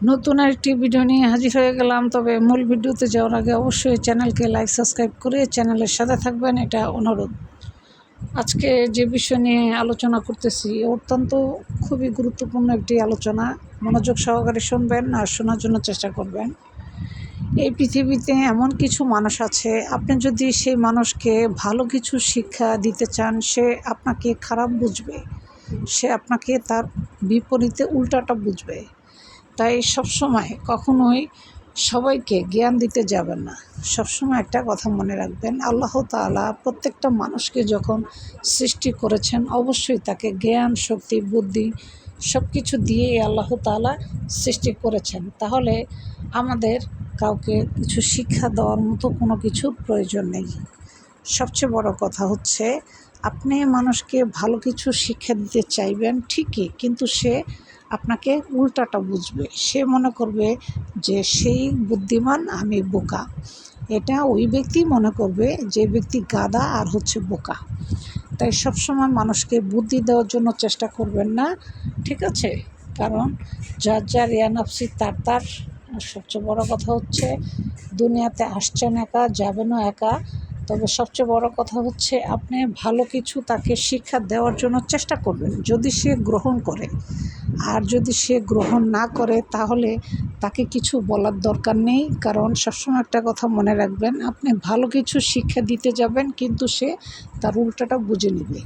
নতুন আরেকটি ভিডিও নিয়ে হাজির হয়ে গেলাম। তবে মূল ভিডিওতে যাওয়ার আগে অবশ্যই চ্যানেলকে লাইক সাবস্ক্রাইব করে চ্যানেলের সাথে থাকবেন, এটা অনুরোধ। আজকে যে বিষয় নিয়ে আলোচনা করতেছি অত্যন্ত খুবই গুরুত্বপূর্ণ একটি আলোচনা। মনোযোগ সহকারে শুনবেন আর শোনার জন্য চেষ্টা করবেন। এই পৃথিবীতে এমন কিছু মানুষ আছে, আপনি যদি সেই মানুষকে ভালো কিছু শিক্ষা দিতে চান, সে আপনাকে খারাপ বুঝবে, সে আপনাকে তার বিপরীতে উল্টাটা বুঝবে। তাই সবসময় কখনোই সবাইকে জ্ঞান দিতে যাবেন না। সবসময় একটা কথা মনে রাখবেন, আল্লাহ তাআলা প্রত্যেকটা মানুষকে যখন সৃষ্টি করেছেন অবশ্যই তাকে জ্ঞান, শক্তি, বুদ্ধি সব কিছু দিয়েই আল্লাহ তাআলা সৃষ্টি করেছেন। তাহলে আমাদের কাউকে কিছু শিক্ষা দেওয়ার মতো কোনো কিছুর প্রয়োজন নেই। সবচেয়ে বড় কথা হচ্ছে, আপনি মানুষকে ভালো কিছু শিক্ষা দিতে চাইবেন ঠিকই, কিন্তু সে আপনাকে উল্টাটা বুঝবে। সে মনে করবে যে সেই বুদ্ধিমান, আমি বোকা। এটা ওই ব্যক্তি মনে করবে যে ব্যক্তি গাধা আর হচ্ছে বোকা। তাই সবসময় মানুষকে বুদ্ধি দেওয়ার জন্য চেষ্টা করবেন না, ঠিক আছে? কারণ যার যার ইয়া নাফসি তার তার। আর সবচেয়ে বড় কথা হচ্ছে, দুনিয়াতে আসছেন একা, যাবেনও একা। তবে সবচেয়ে বড় কথা হচ্ছে, আপনি ভালো কিছু তাকে শিক্ষা দেওয়ার জন্য চেষ্টা করবেন, যদি সে গ্রহণ করে। আর যদি সে গ্রহণ না করে তাহলে তাকে কিছু বলার দরকার নেই। কারণ সবসময় একটা কথা মনে রাখবেন, আপনি ভালো কিছু শিক্ষা দিতে যাবেন কিন্তু সে তার উল্টাটা বুঝে নেবে।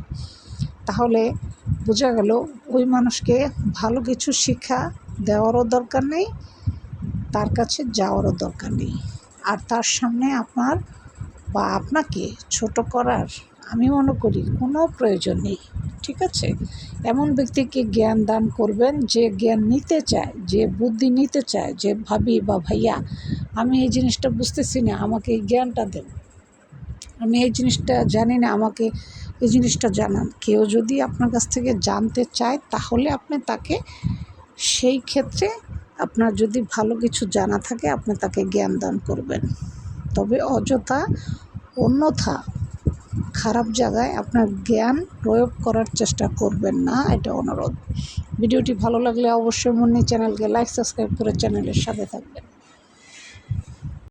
তাহলে বোঝা গেল ওই মানুষকে ভালো কিছু শিক্ষা দেওয়ারও দরকার নেই, তার কাছে যাওয়ারও দরকার নেই। আর তার সামনে আপনার বা আপনাকে ছোট করার আমি মনে করি কোনো প্রয়োজন নেই, ঠিক আছে? এমন ব্যক্তিকে জ্ঞান দান করবেন যে জ্ঞান নিতে চায়, যে বুদ্ধি নিতে চায়, যে ভাবি বা ভাইয়া আমি এই জিনিসটা বুঝতেছি না, আমাকে এই জ্ঞানটা দেন, আমি এই জিনিসটা জানি না, আমাকে এই জিনিসটা জানান। কেউ যদি আপনার কাছ থেকে জানতে চায় তাহলে আপনি তাকে, সেই ক্ষেত্রে আপনার যদি ভালো কিছু জানা থাকে আপনি তাকে জ্ঞান দান করবেন। তবে অন্যথা খারাপ জায়গায় আপনার জ্ঞান প্রয়োগ করার চেষ্টা করবেন না, এটা অনুরোধ। ভিডিওটি ভালো লাগলে অবশ্যই চ্যানেলকে লাইক সাবস্ক্রাইব করে চ্যানেলের সাথে থাকবেন।